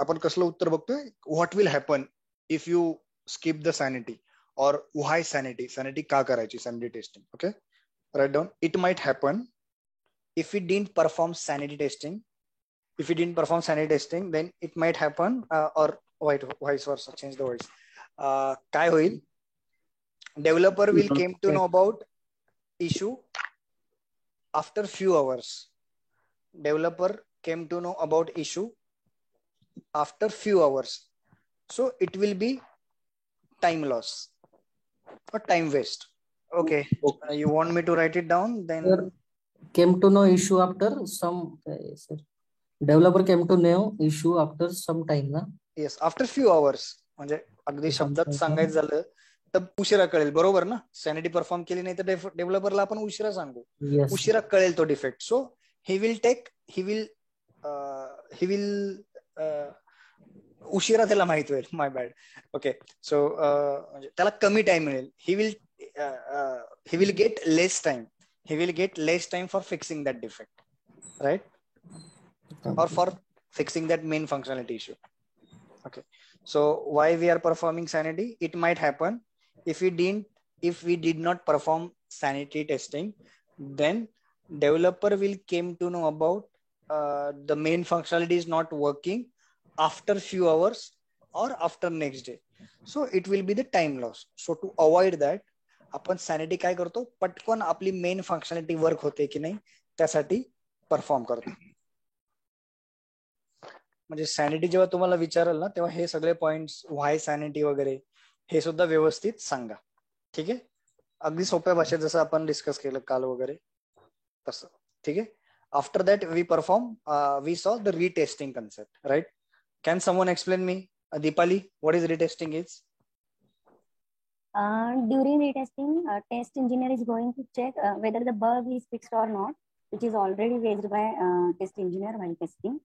आपण कसलं उत्तर बघतोय, what will happen if you skip the sanity or why sanity, sanity का करायची sanity testing. Okay, write down. It might happen if we didn't perform sanity testing, then it might happen or vice versa, change the words. काय होईल, developer will came to know about issue after few hours. Developer came to know about issue after few hours, so it will be time loss or time waste. Okay, you want me to write it down? Then came to know issue after some developer came to know issue after some time ना. Yes, after few hours. म्हणजे अगदी शब्दात सांगायचं झालं तर उशिरा कळेल, बरोबर ना. सॅनिटी परफॉर्म केली नाही तर डेव्हलपरला आपण उशिरा सांगू, उशिरा कळेल तो डिफेक्ट. सो ही विल उशिरा त्याला माहित होईल. My bad. ओके, सो म्हणजे त्याला कमी टाइम मिळेल. He will get less time for fixing that defect, right, or for fixing that main functionality issue. Okay, so why we are performing sanity? It might happen if we did not perform sanity testing, then developer will came to know about the main functionality is not working after few hours or after next day, so it will be the time loss. So to avoid that, आपण sanity काय करतो, पटकन आपली main functionality work होते की नाही त्यासाठी perform करतो. म्हणजे सॅनिटी जेव्हा तुम्हाला विचारल ना, तेव्हा हे सगळे पॉइंट्स, व्हाय सॅनिटी वगैरे हे सुद्धा व्यवस्थित सांगा. ठीक आहे, अगदी सोप्या भाषेत जसं आपण डिस्कस केलं काल वगैरे तसं. ठीक आहे. After that we saw the retesting concept, right. Can someone explain me, Deepali, what is retesting is? During retesting, test engineer is going to check whether the bug is fixed or not, which is already raised by test engineer while testing.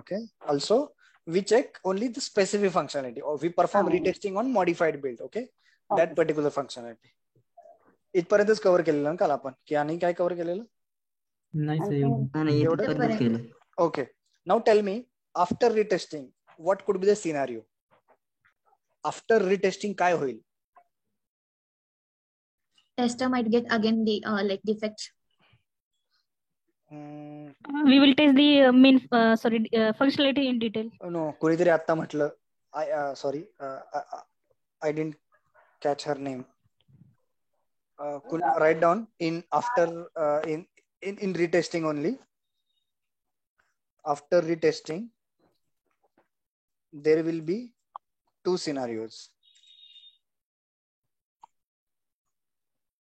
Okay. Also, we check only the specific functionality, or we perform retesting on modified build. Okay, that particular functionality. इथपर्यंतच cover केलेलं ना काल आपण, की आणि काय cover केलेलं? नाही. Okay. Now tell me, after retesting, what could be the scenario? After retesting काय होईल? Tester might get again the like defects. We will test the main functionality in detail. No, कोणीतरी आता म्हटलं, I didn't catch her name. Write down in after in retesting only. After retesting, there will be two scenarios.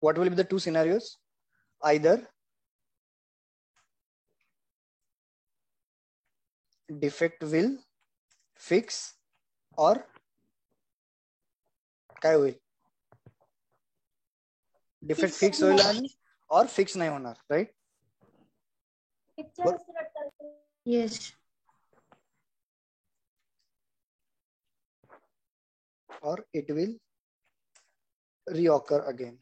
What will be the two scenarios? Either defect will fix or काय होईल? Defect fix होईल आणि और fix नाही होणार, right? Yes. Or it will reoccur again.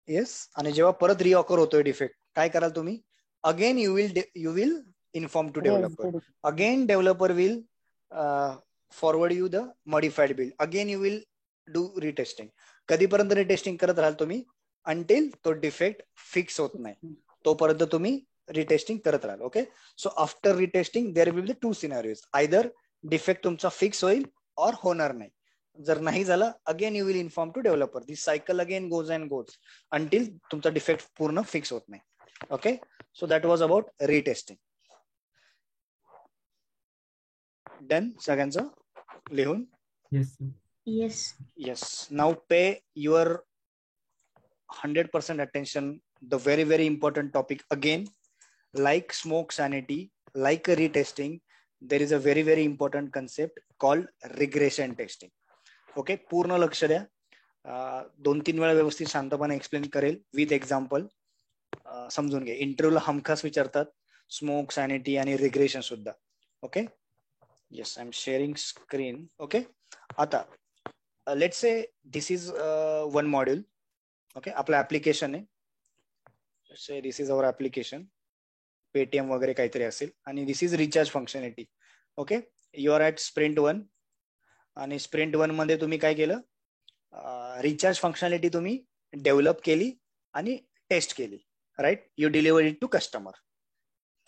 Yes. आणि जेव्हा परत रिऑकर होतोय डिफेक्ट, काय कराल तुम्ही? Again you will inform to developer. Again developer will forward you the modified build. Again you will do retesting. कधीपर्यंत रिटेस्टिंग करत राहाल तुम्ही? अंटिल तो डिफेक्ट फिक्स होत नाही तोपर्यंत तुम्ही रिटेस्टिंग करत राहाल. Okay, so after retesting there will be two scenarios. Either defect तुमचा फिक्स होईल और होणार नाही. जर नाही झालं, again you will inform to developer. This cycle again goes and goes until तुमचा डिफेक्ट पूर्ण फिक्स होत नाही. Okay, so that was about retesting. Done सगळ्यांचं लिहून? Yes. Now pay your 100% attention. The very, very important topic again, like smoke sanity, like a retesting, there is a very, very important concept called regression testing. Okay, पूर्ण लक्ष द्या. 2-3 वेळा व्यवस्थित शांतपणे explain करेल with example. समजून घ्या. इंटरव्ह्यूला हमखास विचारतात स्मोक सॅनिटी आणि रिग्रेशन सुद्धा. Okay, yes, I am sharing screen. Okay, आता let's say this is one module. Okay, आपलं ऍप्लिकेशन आहे. This is our application, Paytm वगैरे काहीतरी असेल, आणि this is recharge functionality. Okay, you are at sprint 1 आणि स्प्रिंट 1 मध्ये तुम्ही काय केलं, रिचार्ज फंक्शनॅलिटी तुम्ही डेव्हलप केली आणि टेस्ट केली, right. You deliver it to customer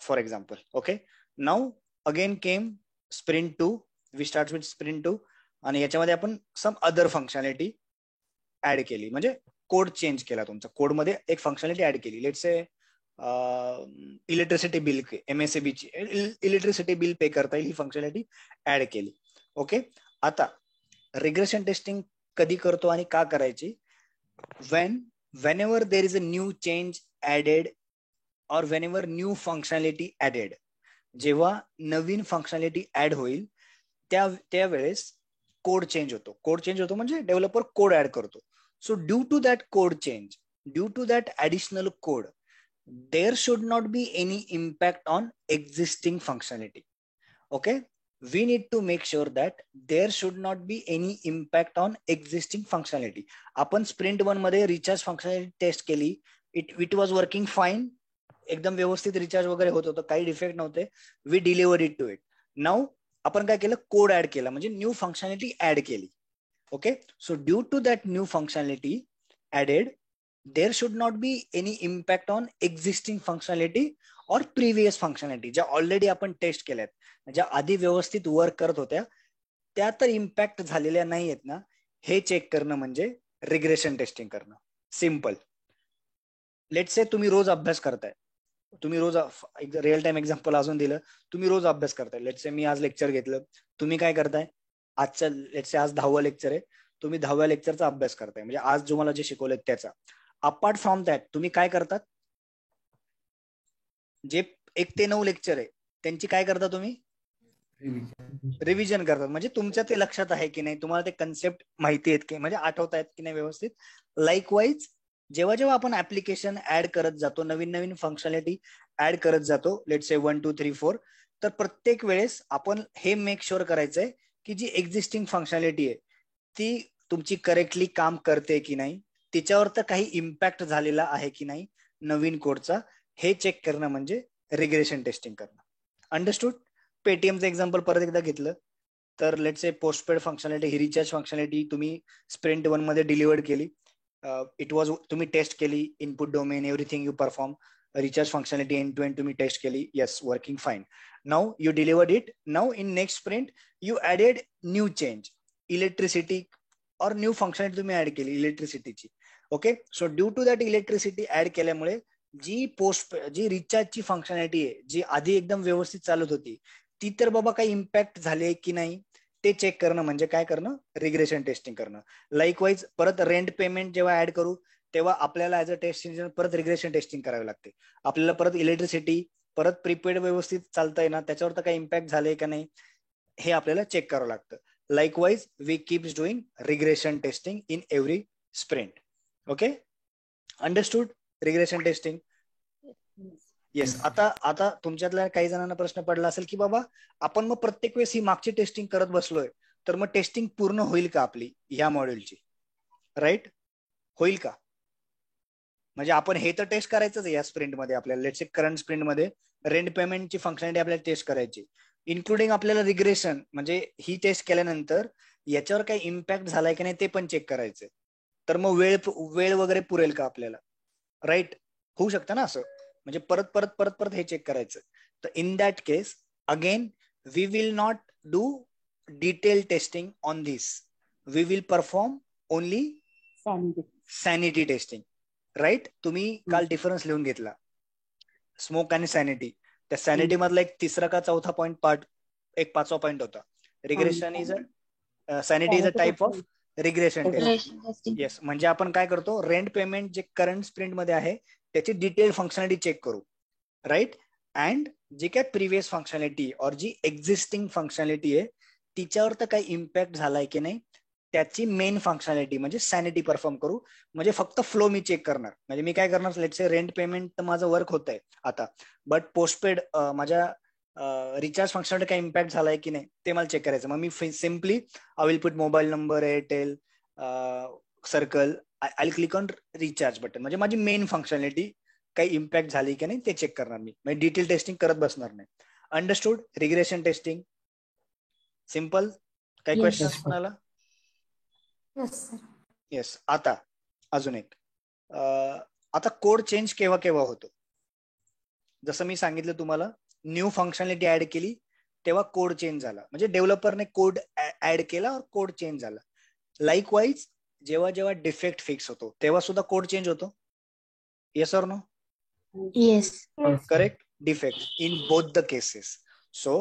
for example. Okay, now again came sprint 2, we start with sprint 2, आणि याच्यामध्ये आपण सम अदर फंक्शनॅलिटी ऍड केली, म्हणजे कोड चेंज केला तुमचा, कोडमध्ये एक फंक्शनॅलिटी ऍड केली. Let's say electricity bill, MSAB ची इलेक्ट्रिसिटी बिल पे करता येईल ही फंक्शनॅलिटी ऍड केली. ओके, आता रिग्रेशन टेस्टिंग कधी करतो आणि का करायची, whenever there is a new change added or whenever new functionality added, जेव्हा नवीन फंक्शनॅलिटी ऍड होईल त्यावेळेस कोड चेंज होतो. कोड चेंज होतो म्हणजे डेव्हलपर कोड ऍड करतो. So due to that code change, due to that additional code, there should not be any impact on existing functionality. Okay, we need to make sure that there should not be any impact on existing functionality. आपण sprint 1 मध्ये recharge functionality test केली, it was working fine, एकदम व्यवस्थित recharge वगैरे होत होतं, काही defect नव्हते. We delivered it to it. Now आपण काय केलं, कोड ऍड केला, म्हणजे न्यू फंक्शनॅलिटी ऍड केली. Okay, so due to that new functionality added, there should not be any impact on existing functionality or previous functionality ज्या already आपण test केल्यात, ज्या आधी व्यवस्थित वर्क करत होत्या त्या तर इम्पॅक्ट झालेल्या नाही आहेत ना, हे चेक करणं म्हणजे रिग्रेशन टेस्टिंग करणं. सिम्पल. लेट्स से तुम्ही रोज अभ्यास करताय, तुम्ही रोज रिअल टाइम एक्झाम्पल अजून दिलं, तुम्ही रोज अभ्यास करताय. लेट्स से मी आज लेक्चर घेतलं, तुम्ही काय करताय, आजच्या लेट्स से आज 10वं लेक्चर आहे, तुम्ही 10व्या लेक्चरचा अभ्यास करताय, म्हणजे आज तुम्हाला जे शिकवलं त्याचा. अपार्ट फ्रॉम दॅट तुम्ही काय करतात, जे 1 ते 9 लेक्चर आहे त्यांची काय करता तुम्ही, रिव्हिजन करतात. म्हणजे तुमच्या ते लक्षात आहे की नाही, तुम्हाला ते कन्सेप्ट माहिती आहेत की, म्हणजे आठवत आहेत की नाही व्यवस्थित. लाईकवाईज जेव्हा जेव्हा आपण ऍप्लिकेशन ऍड करत जातो, नवीन नवीन फंक्शनॅलिटी ऍड करत जातो, लेट्स से 1 2 3 4, तर प्रत्येक वेळेस आपण हे मेक शुअर करायचंय की जी एक्झिस्टिंग फंक्शनॅलिटी आहे ती तुमची करेक्टली काम करते की नाही, तिच्यावर तर काही इम्पॅक्ट झालेला आहे की नाही नवीन कोडचा, हे चेक करणं म्हणजे रिग्रेशन टेस्टिंग करणं. अंडरस्टूड. पेटीएमचं एक्झाम्पल परत एकदा घेतलं तर लेट्स से पोस्टपेड फंक्शनॅलिटी, ही रिचार्ज फंक्शनॅलिटी तुम्ही स्प्रिंट 1 मध्ये डिलिव्हर्ड केली. इट वॉज, तुम्ही टेस्ट केली, input domain everything you perform, recharge functionality end to end तुम्ही टेस्ट केली, yes working fine. Now you delivered it. Now in next sprint you added new change, electricity or new functionality तुम्ही add केली इलेक्ट्रिसिटीची. Okay, so due to that electricity add केल्यामुळे जी रिचार्जची functionality आहे, जी आधी एकदम व्यवस्थित चालत होती, ती तर बाबा काही इम्पॅक्ट झाले की नाही ते चेक करणं म्हणजे काय करणं, रिग्रेशन टेस्टिंग करणं. लाईकवाईज परत रेंट पेमेंट जेव्हा ऍड करू तेव्हा आपल्याला ऍज अ टेस्ट इंजिनियर परत रिग्रेशन टेस्टिंग करावी लागते. आपल्याला परत इलेक्ट्रिसिटी, परत प्रीपेड व्यवस्थित चालतंय ना, त्याच्यावर तर काही इम्पॅक्ट झाले का नाही हे आपल्याला चेक करावं लागतं. Likewise we keeps doing regression testing in every sprint. Okay, understood regression testing. Yes. आता तुमच्यातल्या काही जणांना प्रश्न पडला असेल की बाबा आपण मग प्रत्येक वेळेस ही मागची टेस्टिंग करत बसलोय तर मग टेस्टिंग पूर्ण होईल का आपली ह्या मॉड्यूलची, राईट? होईल का? म्हणजे आपण हे तर टेस्ट करायचंच आहे या स्प्रिंटमध्ये आपल्याला. लेट्स से करंट स्प्रिंटमध्ये रेंट पेमेंटची फंक्शनॅलिटी आपल्याला टेस्ट करायची, इन्क्लुडिंग आपल्याला रिग्रेशन, म्हणजे ही टेस्ट केल्यानंतर याच्यावर काही इम्पॅक्ट झालाय की नाही ते पण चेक करायचंय. तर मग वेळ वगैरे पुरेल का आपल्याला, राईट? होऊ शकतं ना असं, म्हणजे परत परत परत परत हे चेक करायचं. तर in that case again we will not do detail testing on this, we will perform only sanity testing, right? तुम्ही काल डिफरन्स लिहून घेतला, स्मोक आणि सॅनिटी. त्या सॅनिटी मधला एक तिसरा का चौथा पॉईंट पार्ट, एक 5वा पॉईंट होता, regression is a sanity is a type of regression test. Yes, म्हणजे आपण काय करतो, रेंट पेमेंट जे करंट स्प्रिंट मध्ये आहे त्याची डिटेल फंक्शनॅलिटी चेक करू, राईट? अँड जे काय प्रिव्हियस फंक्शनॅलिटी और जी एक्झिस्टिंग फंक्शनॅलिटी आहे तिच्यावर तर काही इम्पॅक्ट झालाय की नाही त्याची मेन फंक्शनॅलिटी म्हणजे सॅनिटी परफॉर्म करू. म्हणजे फक्त फ्लो मी चेक करणार, म्हणजे मी काय करणार, लेट्स से रेंट पेमेंट तर माझं वर्क होत आहे आता, बट पोस्टपेड माझ्या रिचार्ज फंक्शनॅलिटी काही इम्पॅक्ट झालाय की नाही ते मला चेक करायचं. मग मी simply I will put mobile number, Airtel, circle, I click on recharge button, म्हणजे माझी मेन फंक्शनॅलिटी काही इम्पॅक्ट झाली की नाही ते चेक करणार मी, म्हणजे डिटेल टेस्टिंग करत बसणार नाही. अंडरस्टूड? Regression testing simple. काही Yes. Question Yes, sir. कोणाला? Yes, sir. येस. आता अजून एक, आता कोड चेंज केव्हा केव्हा होतो? जसं मी सांगितलं तुम्हाला, न्यू फंक्शनॅलिटी ऍड केली तेव्हा कोड चेंज झाला, म्हणजे डेव्हलपरने कोड ऍड केला और कोड चेंज झाला. लाईकवाईज जेव्हा जेव्हा डिफेक्ट फिक्स होतो तेव्हा सुद्धा कोड चेंज होतो. Yes or no? Yes. Correct. Defect in both the cases. So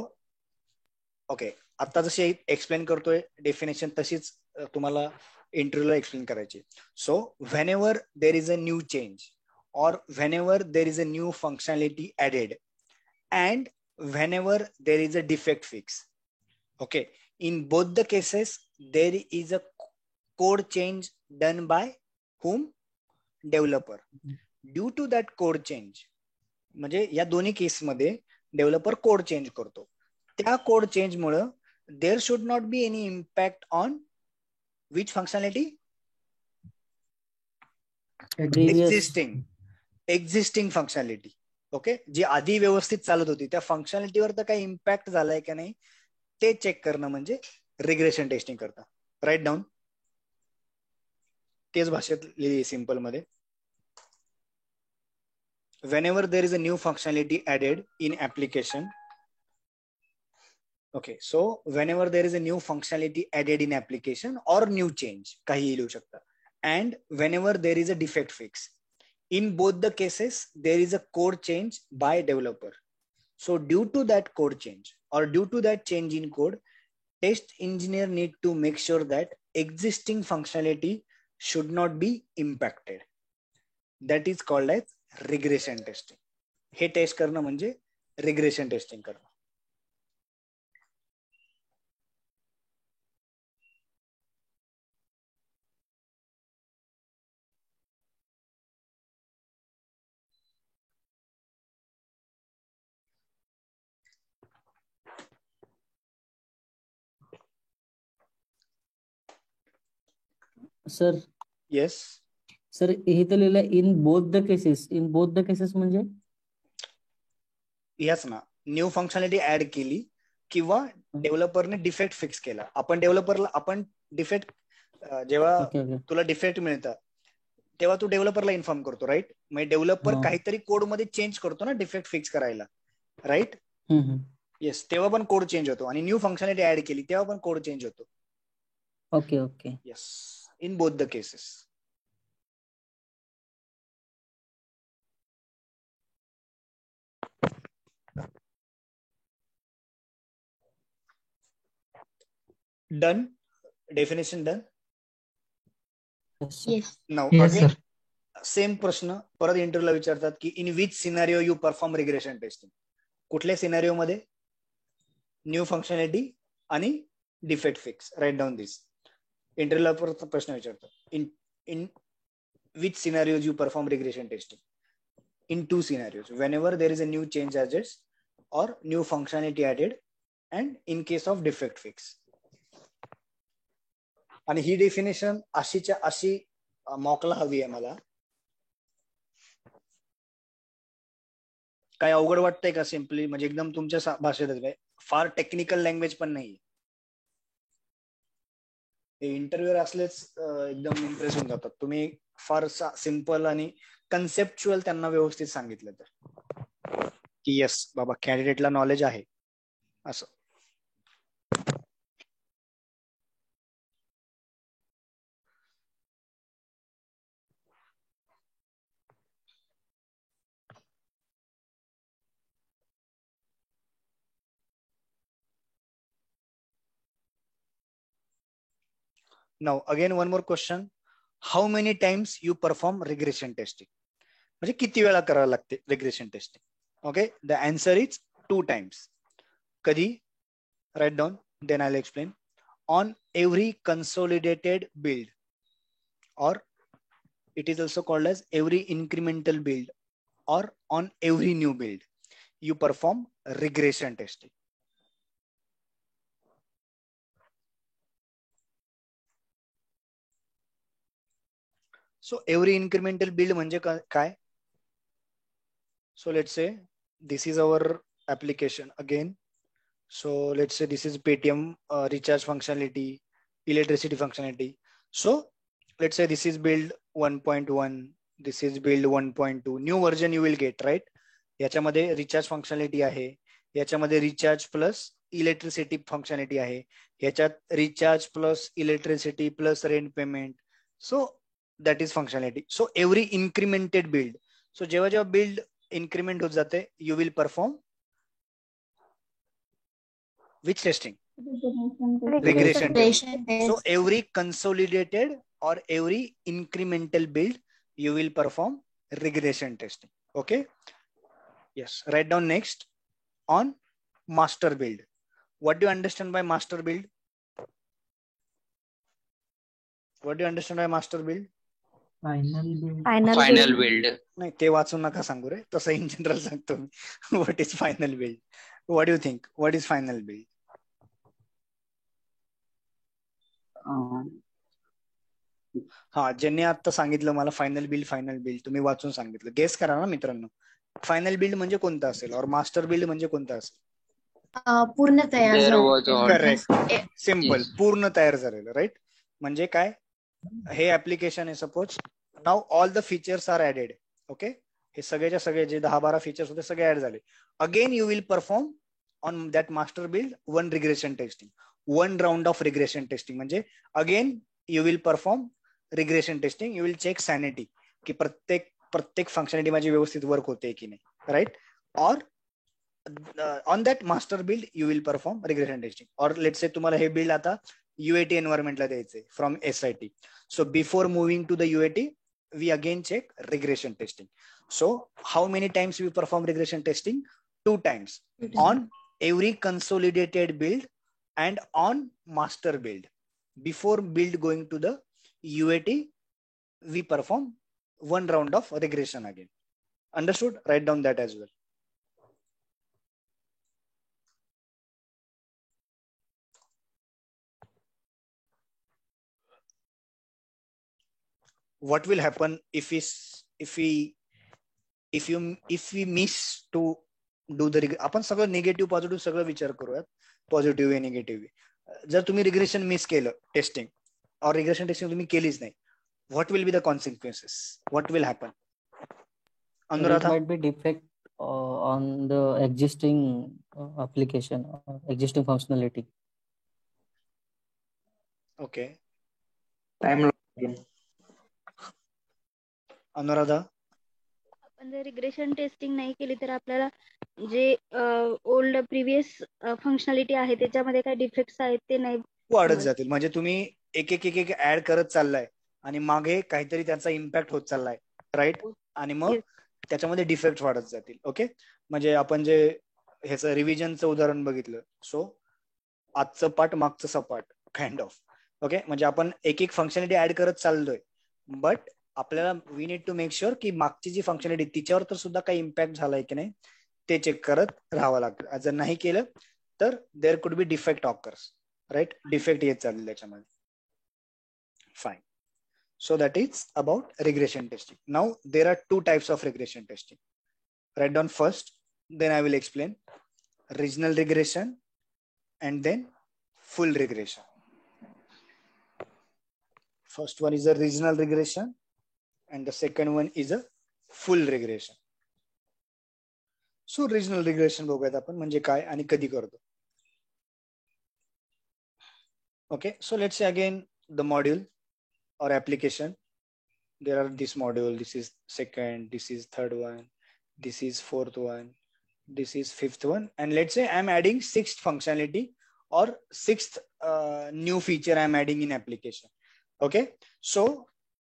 okay, आता जशी एक्सप्लेन करतोय डेफिनेशन तशीच तुम्हाला इंटरव्ह्यूला एक्सप्लेन करायची. So whenever there is a new change or whenever there is a new functionality added and whenever there is a defect fix, okay, in both the cases there is a code change done by whom? Developer. Due to that code change, म्हणजे या दोन्ही case मध्ये developer code change करतो. त्या code change मुळे there should not be any impact on which functionality? Existing functionality. Okay, जी आधी व्यवस्थित चालत होती त्या फंक्शनॅलिटीवर तर काही इम्पॅक्ट झालाय का नाही ते चेक करणं म्हणजे रिग्रेशन टेस्टिंग करता. Write down. तेच भाषेत लिहिली सिंपल मध्ये. whenever there is a new functionality added in application, okay, so whenever there is a new functionality added in application or new change, काही लिहू शकता, and whenever there is a defect fix, in both the cases there is a code change by developer. So due to that code change or due to that change in code, test engineer need to make sure that existing functionality should not be impacted. That is called as regression testing. Hey test करणं म्हणजे regression testing करणं. Sir yes. Sir हे तर लिहिलं इन both the cases. In both the cases म्हणजे याच ना, new functionality add केली किंवा डेव्हलपरने डिफेक्ट फिक्स केला. आपण डिफेक्ट जेव्हा ओके ओके तुला डिफेक्ट मिळतं तेव्हा तू डेव्हलपरला इन्फॉर्म करतो, राईट? म्हणजे डेव्हलपर काहीतरी कोड मध्ये चेंज करतो ना डिफेक्ट फिक्स करायला, राईट? येस, तेव्हा पण कोड चेंज होतो. आणि न्यू फंक्शनॅलिटी ऍड केली तेव्हा पण कोड चेंज होतो. Okay okay. Yes, in both the cases. Done. Definition done. Yes. Now Yes, again sir. Same प्रश्न परत इंटरव्ह्यूला विचारतात की in which scenario you perform regression testing. कुठल्या सिनारिओ मध्ये? न्यू फंक्शनॅलिटी आणि defect fix. Right down this. इंटरव्ह्यूला परत प्रश्न विचारतात in which scenario you perform regression testing. In two scenarios, whenever there is a new change added or new functionality added and in case of defect fix. आणि ही definition अशीच्या अशी मॉकला हवी आहे मला. काय अवघड वाटतंय का? सिम्पली म्हणजे एकदम तुमच्या भाषेतच आहे, फार टेक्निकल लँग्वेज पण नाही. इंटरव्ह्यूअर असलेच एकदम इम्प्रेस होऊन जातात. तुम्ही फार सिम्पल आणि कन्सेप्च्युअल त्यांना व्यवस्थित सांगितलं तर की येस बाबा कॅन्डिडेटला नॉलेज आहे असं. Now again one more question. How many times you perform regression testing? म्हणजे किती वेळा करावं लागते regression testing? Okay, the answer is 2 times. कधी? Write down, then I will explain. On every consolidated build or it is also called as every incremental build or on every new build you perform regression testing. So every incremental build म्हणजे काय? So let's say this is our application again. So let's say this is Paytm recharge functionality, electricity functionality. So let's say this is build 1.1, this is build 1.2. New version you will get, right. याच्यामध्ये recharge functionality आहे, याच्यामध्ये recharge plus electricity functionality आहे, याच्यात recharge plus electricity plus rent payment. So that is functionality. So every incremented build, so जेव्हा जेव्हा build increment होत जाते, you will perform which testing? Regression testing. So every consolidated or every incremental build, you will perform regression testing. Okay. Yes. Write down next on master build. What do you understand by master build? What do you understand by master build? Final build. नाही, ते वाचून नका सांगू रे, तसं in general सांगतो मी. What is final build? What do you think? What is final build? हा, ज्यांनी आता सांगितलं मला फायनल बिल्ड तुम्ही वाचून सांगितलं, गेस करा ना मित्रांनो. फायनल बिल्ड म्हणजे कोणता असेल और मास्टर बिल्ड म्हणजे कोणता असेल? पूर्ण तयार करेक्ट, सिम्पल, पूर्ण तयार झालेलं, राईट. म्हणजे काय, हे ऍप्लिकेशन आहे suppose, now all the features are added. Okay, हे सगळेच्या सगळे जे 10-12 फीचर्स होते सगळे ऍड झाले. Again you will perform on that master build one regression testing, one round of regression testing. म्हणजे again you will perform regression testing, you will check sanity की प्रत्येक फंक्शनॅलिटी माझी व्यवस्थित वर्क होते की नाही, right. Or on that master build you will perform regression testing. Or let's say तुम्हाला हे बिल्ड आता UAT एन्व्हायरमेंटला द्यायचंय from SIT. So before moving to the UAT we again check regression testing. So how many times we perform regression testing? 2 times on every consolidated build and on master build. Before build going to the UAT, we perform one round of regression again. Understood? Write down that as well. What will happen if we miss to do the आपण सगळं negative positive सगळं विचार करूयात, positive आहे negative आहे. जर तुम्ही regression miss केलं टेस्टिंग और रिग्रेशन टेस्टिंग तुम्ही केलीच नाही, what will be the consequences? What will happen? Anuradha? It might be defect on the existing application, existing functionality. Okay. Time login. Anuradha? आपण जर रिग्रेशन टेस्टिंग नाही केली तर आपल्याला जे ओल्ड प्रिव्हियस फंक्शनॅलिटी आहे त्याच्यामध्ये काय डिफेक्ट्स आहेत ते नाही वाढत जातील. म्हणजे तुम्ही एक ऍड करत चाललाय आणि मागे काहीतरी त्याचा इम्पॅक्ट होत चाललाय, राईट. आणि मग त्याच्यामध्ये डिफेक्ट वाढत जातील. ओके, म्हणजे आपण जे ह्याचं रिव्हिजनचं उदाहरण बघितलं, सो आजचं पाठ मागचं सपाट काइंड ऑफ. ओके, म्हणजे आपण एक फंक्शनॅलिटी ऍड करत चाललोय, बट आपल्याला we need to make sure की मागची जी फंक्शनॅलिटी तिच्यावर तर सुद्धा काही इम्पॅक्ट झालाय की नाही ते चेक करत राहावं लागतं. जर नाही केलं तर there could be defect occurs, right. Defect येत चालले त्याच्यामध्ये. Fine. So that is about regression testing. Now there are 2 types of regression testing. Write down first, then I will explain. Regional regression and then full regression. First one is a regional regression and the second one is a full regression. So regional regression बघूयात आपण म्हणजे काय आणि कधी करतो. Okay, so let's say again the module or application. There are this module, this is second, this is third one, this is fourth one, this is fifth one, and let's say I'm adding 6th functionality or 6th new feature I'm adding in application. Okay, so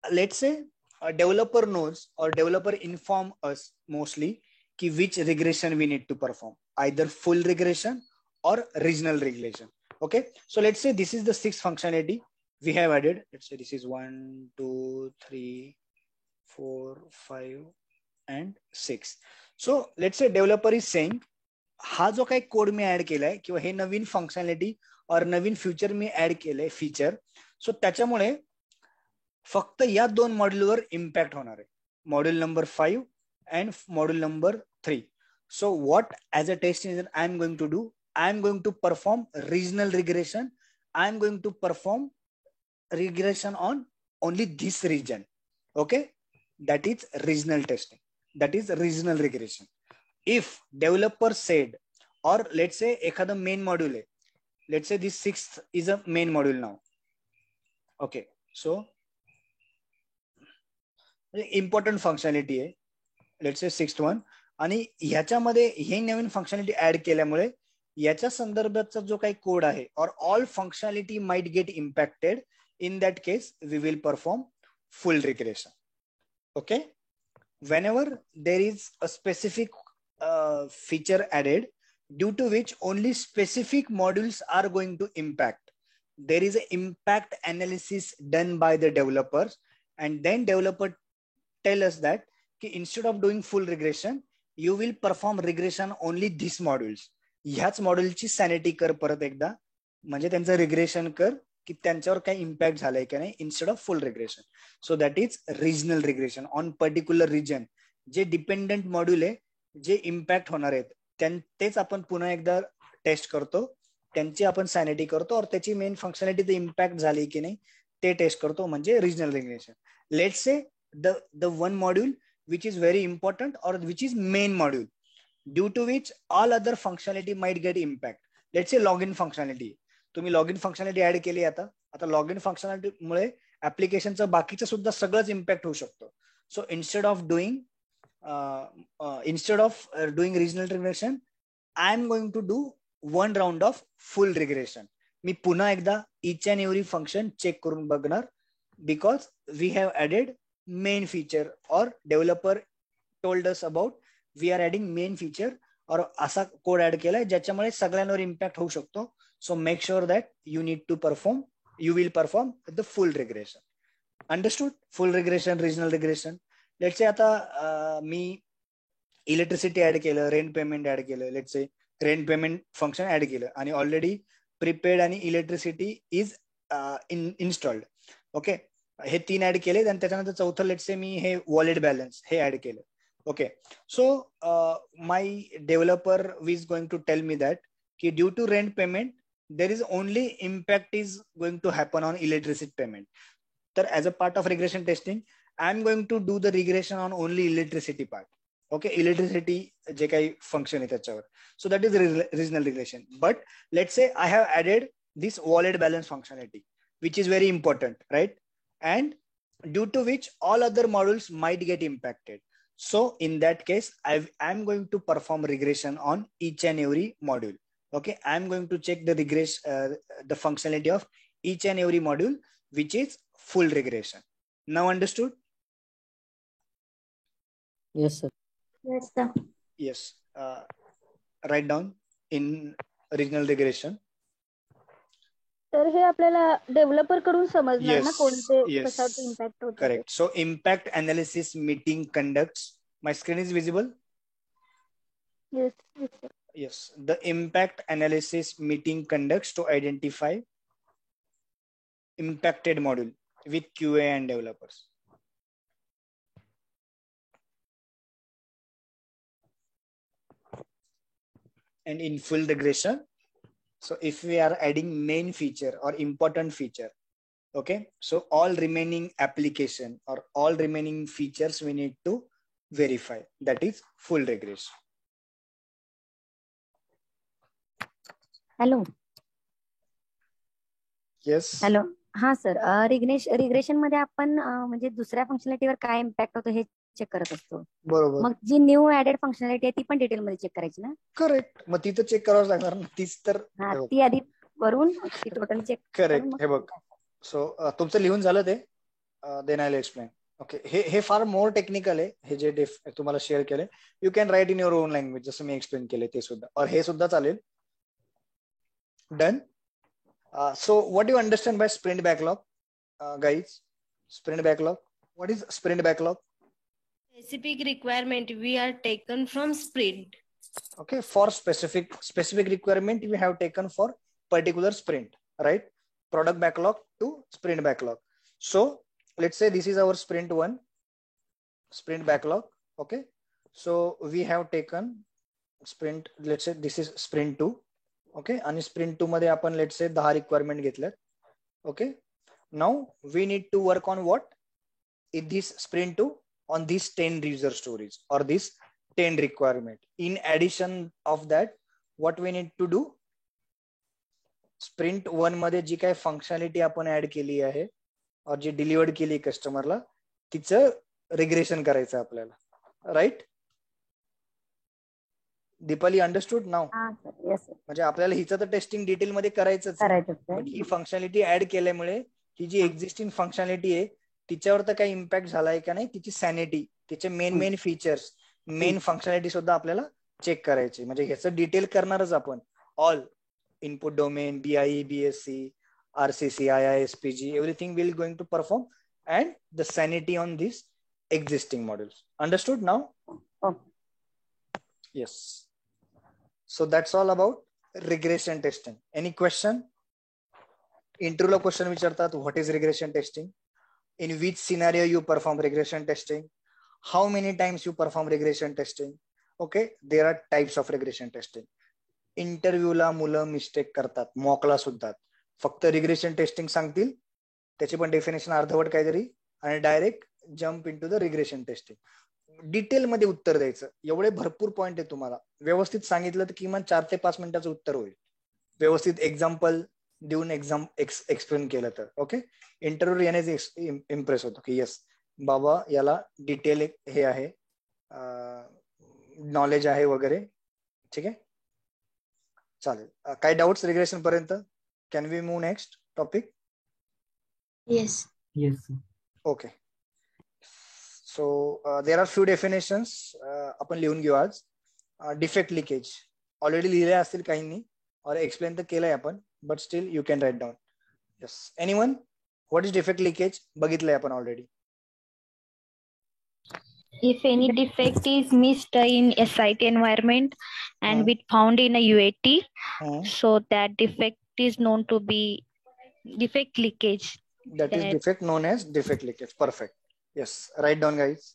let's say a developer knows or developer inform us mostly ki which regression we need to perform, either full regression or regional regression. Okay, so let's say this is the 6th functionality we have added. Let's say this is 1, 2, 3, 4, 5 and 6. So let's say developer is saying हा जो काही code मी add केलाय किंवा हे नवीन functionality और नवीन future मी add केलंय feature, सो त्याच्यामुळे फक्त या 2 मॉड्यूलवर इम्पॅक्ट होणार आहे, module number 5 and module number 3. So what as a test engineer I am going to do? I am going to perform regional regression. I am going to perform regression on only this region. Okay, that is regional testing. That is regional regression. If developer said, or let's say एखादा main module है, let's say this 6th is a main module now. Okay, so important functionality आहे, let's say 6th one, आणि ह्याच्यामध्ये हे नवीन functionality add केल्यामुळे याच्या संदर्भाचा जो काही code आहे, or all functionality might get impacted. In that case, we will perform full regression. Okay, whenever there is a specific feature added due to which only specific modules are going to impact, there is an impact analysis done by the developers, and then developer tell us that instead of doing full regression, you will perform regression only these modules. ह्याच मॉड्यूलची sanity कर परत एकदा, म्हणजे त्यांचं regression कर की त्यांच्यावर काही इम्पॅक्ट झालाय की नाही, instead of full regression. So that is regional regression on particular region. जे डिपेंडंट मॉड्यूल आहे, जे इम्पॅक्ट होणार आहेत तेच आपण पुन्हा एकदा टेस्ट करतो, त्यांची आपण सॅनिटी करतो, और त्याची मेन फंक्शनॅलिटी इम्पॅक्ट झाली की नाही ते टेस्ट करतो, म्हणजे regional regression. Let's say the one module which is very important or which is main module, due to which all other functionality might get impact. Let's say login functionality. तुम्ही login functionality add केली, आता login functionality मुळे ऍप्लिकेशनचं बाकीचं सुद्धा सगळंच impact होऊ शकतो. सो instead of doing regional regression, I am going to do one round of full regression. मी पुन्हा एकदा each and every function check करून बघणार, because we have added main feature, or developer told us about we are adding main feature, और असा code add केलाय ज्याच्यामुळे सगळ्यांवर impact होऊ शकतो. So make sure that you will perform the full regression. Understood? Full regression, regional regression. Let's say आता मी electricity add केलं, रेंट पेमेंट ऍड केलं, let's say rent payment function add केलं, आणि ऑलरेडी प्रीपेड आणि electricity is installed. Okay, हे 3 add केले, आणि त्याच्यानंतर चौथं लेट्स से मी हे वॉलेट बॅलन्स हे ऍड केलं. Okay, so my developer is going to tell me that due to rent payment, there is only impact is going to happen on electricity payment. So as a part of regression testing, I am going to do the regression on only electricity part. Okay, electricity je kai function hai त्याच्यावर. So that is regional regression. But let's say I have added this wallet balance functionality, which is very important, right? And due to which all other modules might get impacted. So in that case, I'm going to perform regression on each and every module. Okay, I'm going to check the the functionality of each and every module, which is full regression. Now understood? Yes, sir. Yes, sir. Yes. Write down in regional regression. तर हे आपल्याला developer कडून समजणार ना, Yes, कोणते yes. कशावर impact होतो. Correct. So impact analysis meeting conducts. My screen is visible? Yes, yes, sir. Yes. The impact analysis meeting conducts to identify impacted module with QA and developers. And in full regression, so if we are adding main feature or important feature, okay, so all remaining application or all remaining features we need to verify. That is full regression. Hello. Yes. Hello. हा sir, regression मध्ये आपण म्हणजे दुसऱ्या फंक्शनॅलिटीवर काय impact होतो हे check करत असतो. बरोबर. मग जी न्यू ऍडेड फंक्शनॅलिटी आहे ती पण डिटेल मध्ये चेक करायची ना? करेक्ट. मग ती तर चेक करावंच लागणार ना, तीच तर. हा, ती आधी करून ती टोटल चेक. करेक्ट. हे बघ, सो तुमचं लिहून झालं ते, then I will explain. Okay, हे फार मोर टेक्निकल आहे, हे जे तुम्हाला शेअर केले. You can write in your own language, जसं मी एक्सप्लेन केले ते सुद्धा, और हे सुद्धा चालेल. Done. So what do you understand by sprint backlog, guys? Sprint backlog. What is sprint backlog? Specific requirement we are taken from sprint. Okay, for specific requirement we have taken for particular sprint, right? Product backlog to sprint backlog. So let's say this is our sprint 1 sprint backlog. Okay, So we have taken sprint, let's say this is sprint 2. Okay, आणि sprint 2 मध्ये आपण let's say 10 requirement घेतल्यात. Okay, now we need to work on what in this sprint 2, on these 10 user stories or this 10 requirement. In addition of that, what we need to do, sprint 1 मध्ये जी काय functionality आपण add केली आहे और जी delivered केली कस्टमरला, तिचं regression करायचं आपल्याला, राईट? दीपाली अंडरस्टूड नाव? म्हणजे आपल्याला हिचं तर टेस्टिंग डिटेल मध्ये करायचंच, पण ही फंक्शनॅलिटी ऍड केल्यामुळे ही जी एक्झिस्टिंग फंक्शनॅलिटी आहे तिच्यावर तर काही इम्पॅक्ट झालाय का नाही, तिची सॅनिटी, तिचे मेन फीचर्स, मेन फंक्शनॅलिटी सुद्धा आपल्याला चेक करायची. म्हणजे ह्याचं डिटेल करणारच आपण, all input domain, BIE, BSc, RCC, IISPG, everything will going to perform and the sanity on these existing models. Understood now? Okay. Yes. So that's all about regression testing. Any question? Interview question विचारतात, what is regression testing? In which scenario you perform regression testing? How many times you perform regression testing? Okay, there are types of regression testing. इंटरव्ह्यूला मुलं mistake करतात, मॉकला सुद्धा फक्त regression testing सांगतील, त्याची पण definition अर्धवट काहीतरी, आणि direct jump into the regression testing. Detail मध्ये उत्तर द्यायचं, एवढे भरपूर पॉइंट आहे. तुम्हाला व्यवस्थित सांगितलं तर किमान 4 ते 5 मिनिटाचं उत्तर होईल, व्यवस्थित एक्झाम्पल देऊन एक्सप्लेन केलं तर. ओके, इंटरव्ह्यू येण्याचे इम्प्रेस होतो की येस बाबा याला डिटेल हे आहे, नॉलेज आहे वगैरे. ठीक आहे, चालेल. काही डाउट्स रिग्रेशन पर्यंत? Can we move next topic? Yes. Okay, so there are few definitions आपण लिहून घेऊ आज. डिफेक्ट लिकेज ऑलरेडी लिहिले असतील काहींनी, और एक्सप्लेन तर केलंय आपण, but still you can right down. Yes, anyone? What is defect leakage? बघितलंय आपण already. If any defect is missed in SIT environment and with found in a UAT, so that defect is known to be defect leakage. That is defect known as defect leakage. Perfect. Yes, write down guys.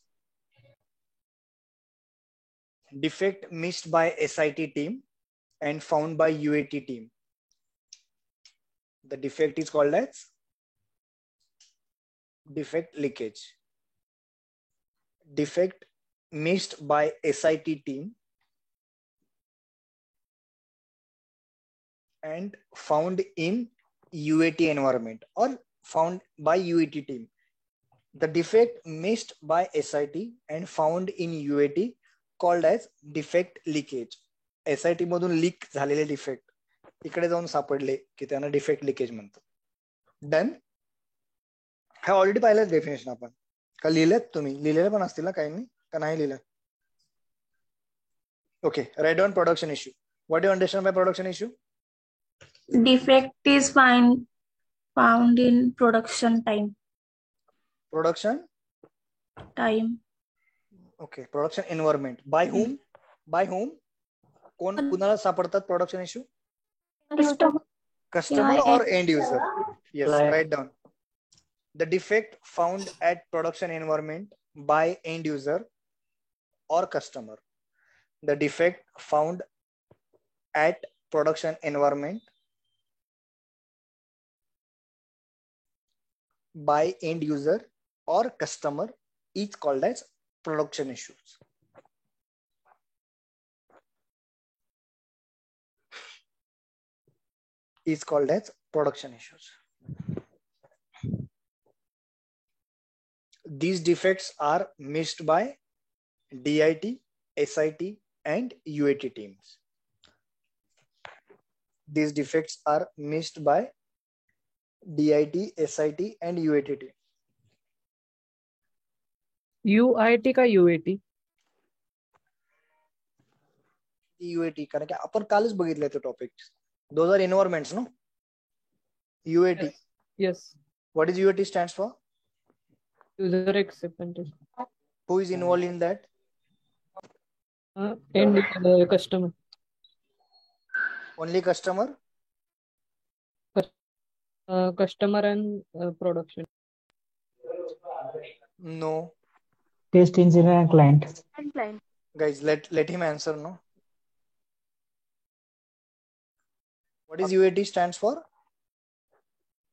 Defect missed by SIT team and found by UAT team. The defect is called as defect leakage. Defect missed by SIT team and found in UAT environment or found by UAT team. The defect missed by SIT and found in UAT called as defect leakage. SIT मधून leak झालेले defect इकडे जाऊन सापडले की त्यांना defect leakage म्हणतात. Done? हा already पाहिलं डेफिनेशन आपण का? लिहिलेत तुम्ही? लिहिलेले पण असतील ना काही का नाही लिहिलं? Okay, write down production issue. What you understand by production issue? Defect is found in production time. Production Time. Okay, production environment. By whom? By whom? कोण कुणाला सापडतात production issue? Customer or end user? Yes, write down. The defect found at production environment by end user or customer. The defect found at production environment by end user or customer is called as production issues. Is called as production issues. These defects are missed by DIT, SIT and UAT teams. These defects are missed by DIT, SIT and UAT team. UIT का UAT? UAT कारण की आपण कालच बघितलं ते topic. Those are environments, no? UAT. Yes. What is UAT stands for? User acceptance. Who is involved in that? And customer. Only customer? Customer and production. No. Test engineer and client. And client. Guys, let him answer. No. What is UAT stands for?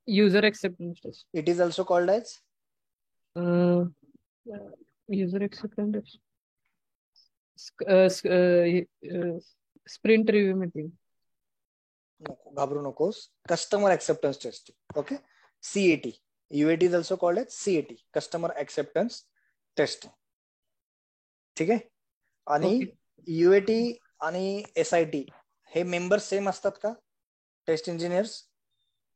User acceptance test. It is also called as User acceptance sprint review meeting. नको, घाबरू नकोस. Customer acceptance testing. Okay. CAT. UAT is also called as CAT. Customer acceptance testing. ठीक आहे. आणि UAT आणि SIT हे members same असतात का test engineers?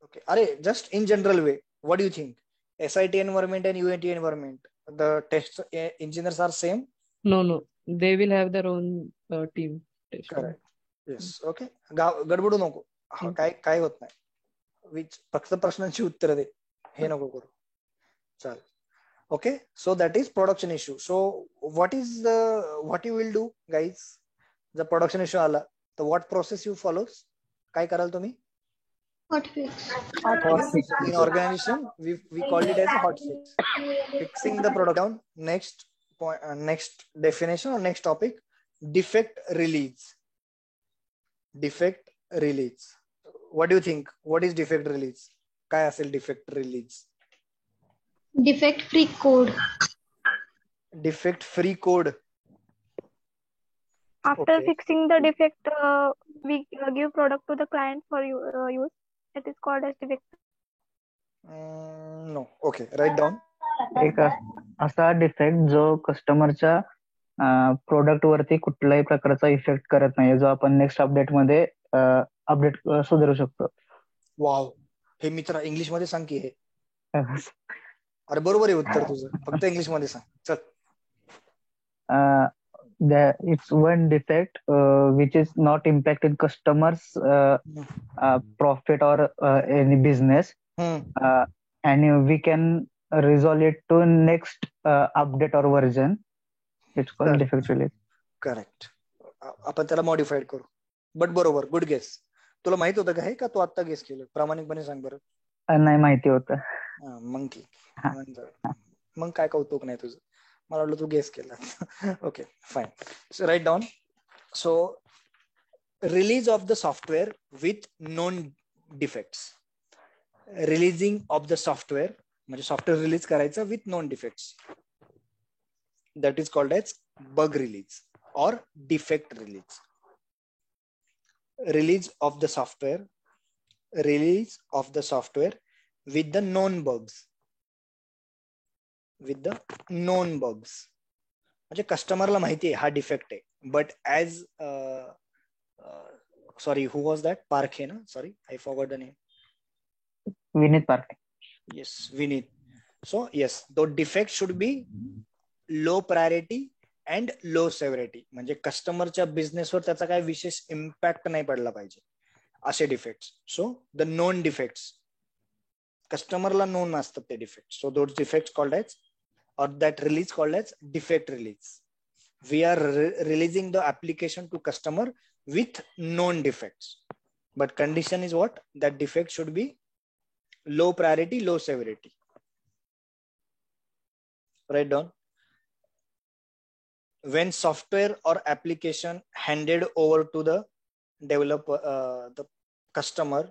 Okay. अरे just in general way, what do you think? SIT environment and UAT environment, the test engineers are same? No, they will have their own team testing. Correct. Yes. Okay. गडबडू नको. काय होत नाही. फक्त प्रश्नांची उत्तर दे, हे नको करू. चाल. Okay, so that is production issue. So what you will do, guys? The production issue आला, so what process you follows? काय कराल तुम्ही? Hotfix. In organization, we call it as a hotfix. Fixing the product down. Next point, next definition or next topic, defect release. Defect release. What do you think? What is defect release? काय असेल defect release? Defect free code. Defect free code. After Okay. fixing the defect, we give product to the client for use. That is called as defect. No. Okay. Write down. एक असा defect जो कस्टमरच्या product वरती कुठल्याही प्रकारचा effect करत नाही, जो आपण नेक्स्ट अपडेट मध्ये अपडेट सुधारू शकतो. वाव. हे मित्रा इंग्लिश मध्ये सांग की हे. अरे बरोबर आहे उत्तर तुझं, फक्त इंग्लिश मध्ये सांग. चल. It's one defect which is not impacting customers profit or any business, and we can resolve it to next update or version. It's called defect release. Correct. आपण त्याला मॉडिफाईड करू. बट बरोबर, गुड गेस. तुला माहित होतं का हे, का तू आता गेस केलं? प्रामाणिकपणे सांग बरं. नाही माहिती होतं. मग ठीक. मग काय कौतुक नाही तुझं. मला वाटलं तू गेस केला. Okay fine. So right down. So release of the software with known defects. Releasing of the software म्हणजे सॉफ्टवेअर रिलीज करायचं with known defects. That is called as bug release or defect release. Release of the software. Release of the software with the known bugs. With the known bugs. म्हणजे कस्टमरला माहिती आहे हा defect आहे, but as sorry who was that? Parkhe ना? Sorry, I forgot the name. Vineet Parkhe. Yes, Vineet. So yes, though defect should be low priority and low severity. म्हणजे कस्टमरच्या बिझनेसवर त्याचा काय विशेष इम्पॅक्ट नाही पडला पाहिजे, असे defects. So the known defects, कस्टमरला नोन असतात ते defect. So those defects called age or that release called as defect release. We are releasing the application to customer with known defects, but condition is what? That defect should be low priority, low severity. Write down. When software or application handed over to the developer, the customer,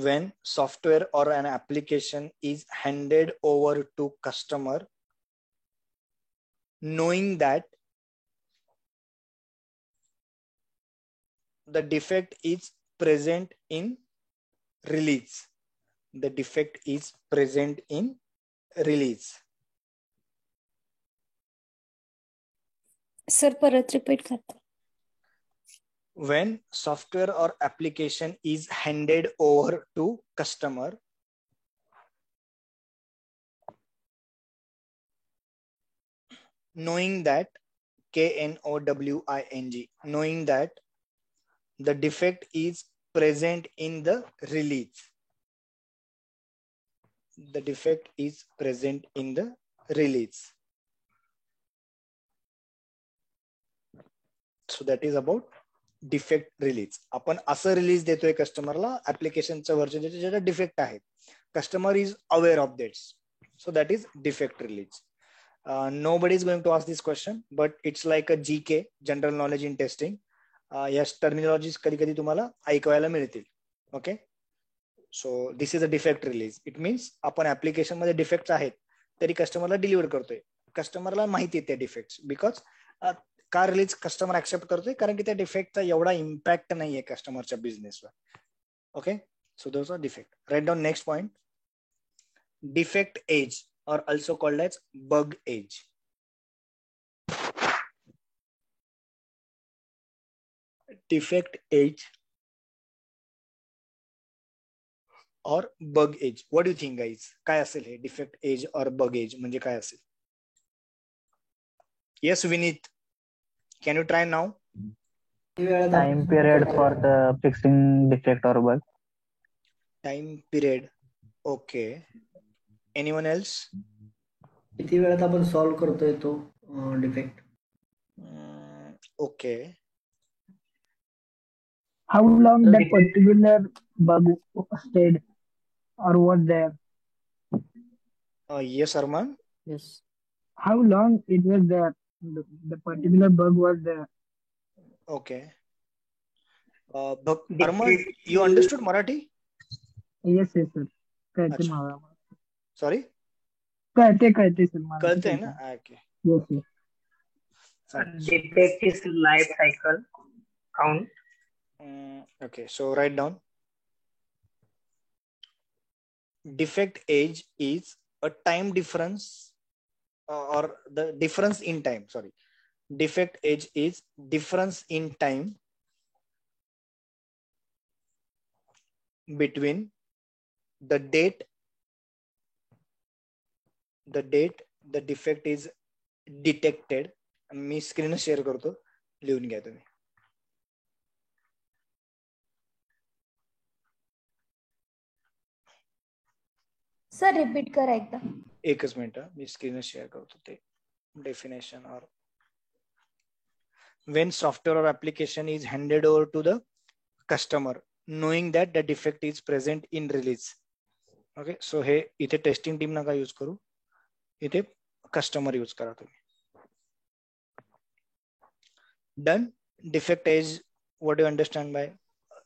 when software or an application is handed over to customer, knowing that the defect is present in release. The defect is present in release. Sir, परत repeat करता. When software or application is handed over to customer, knowing that KNOWING, knowing that the defect is present in the release. The defect is present in the release. So that is about defect release. आपण असं release देतोय कस्टमरला ऍप्लिकेशनचं version ज्याच्यात defect आहे, customer is aware of that. So that is defect release. Nobody is going to ask this question, but it's like a GK, general knowledge in testing. Yes, terminologies कधी कधी तुम्हाला ऐकवायला मिळतील. Okay, so this is a defect release. It means आपण application मध्ये defect आहेत तरी कस्टमरला डिलिव्हर करतोय. कस्टमरला माहिती आहे त्या डिफेक्ट, बिकॉज का रिलीज कस्टमर ऍक्सेप्ट करतोय, कारण की त्या डिफेक्टचा एवढा इम्पॅक्ट नाहीये कस्टमरच्या बिझनेसवर. ओके, so those are defect. Write down next point. Defect age, or also called as bug age. Defect age or bug age. What do you think, guys? काय असेल हे defect age or bug age म्हणजे काय असेल? Yes, Vinit. Can you try now? Time period for the fixing defect or bug. Time period. Okay. Anyone else? किती वेळात आपण solve करतोय तो defect? Okay. How long that particular bug stayed or was there? Yes, Arman. Yes. How long it was there? The particular bug was there. Okay. Arman, you understood Marathi? Yes, yes, sir. कहते अच्छा. मला. Sorry? कहते sir मला. कळतंय ना? Okay. Yes, yes. Defect is life cycle count. Okay, so write down. Defect age is a time difference or the difference in time. Sorry. Defect age is difference in time between the date the defect is detected. Me screen share करतो, लिहून घ्या तुम्ही. Sir repeat करा एकदा. एकच minute, मी screen share करतो ते definition. और when software or application is handed over to the customer knowing that the defect is present in release. Okay, so हे इथे टेस्टिंग टीम नका यूज करू, इथे कस्टमर यूज करा तुम्ही. Done. Defect age, what do you understand by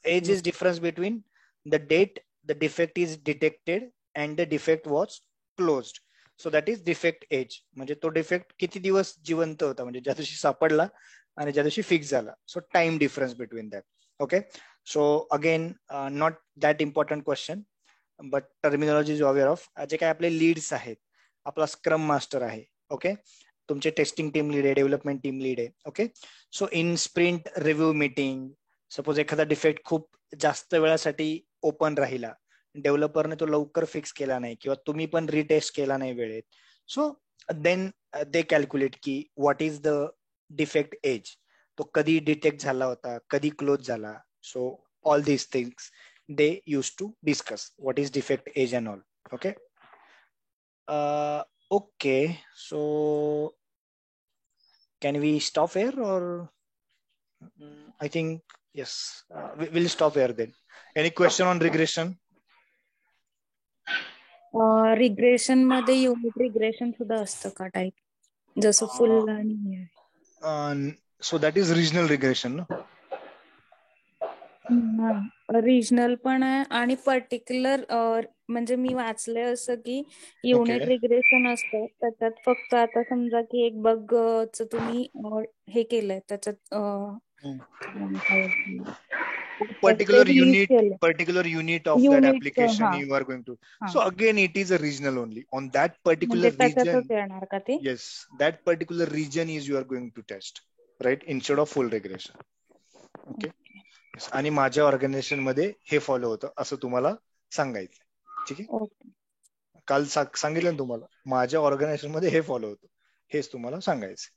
age? Is difference between the date the defect is detected and the defect was closed. So that is defect age. म्हणजे तो defect किती दिवस जिवंत होता, म्हणजे ज्या दिवशी सापडला आणि ज्या दिवशी फिक्स झाला. So time difference between that. Okay, so again not that important question, but terminology is aware of. जे काय आपले लीड्स आहेत, आपला स्क्रम मास्टर आहे. ओके, तुमचे टेस्टिंग टीम लीड आहे, डेव्हलपमेंट टीम लीड आहे. Okay, so in sprint review meeting suppose एखादा डिफेक्ट खूप जास्त वेळासाठी ओपन राहिला, डेव्हलपरने तो लवकर फिक्स केला नाही किंवा तुम्ही पण रिटेस्ट केला नाही वेळेत, सो देन दे कॅल्क्युलेट की what is the defect age, तो कधी डिटेक्ट झाला होता, कधी क्लोज झाला. So all these things they use to discuss what is defect age and all. Okay, okay, so can we stop here or I think yes, we'll stop here then. Any question on regression? Regression मध्ये unit regression सुद्धा असतं का type, जसं full आणि So that is regional regression, no? Regional पण आहे आणि particular, म्हणजे मी वाचलंय असं की युनिट रिग्रेशन असतं त्याच्यात फक्त आता समजा की एक बग च तुम्ही हे केलंय त्याच्यात particular unit of that application you are going to. So again it is a regional only on that particular region. Yes, that particular region is you are going to test, right, instead of full regression. Okay. आणि माझ्या organisation मध्ये हे follow होतं असं तुम्हाला सांगायचं. ठीक आहे, काल सांगितलं ना तुम्हाला, माझ्या ऑर्गनायझेशन मध्ये हे फॉलो होतं, हेच तुम्हाला सांगायचं.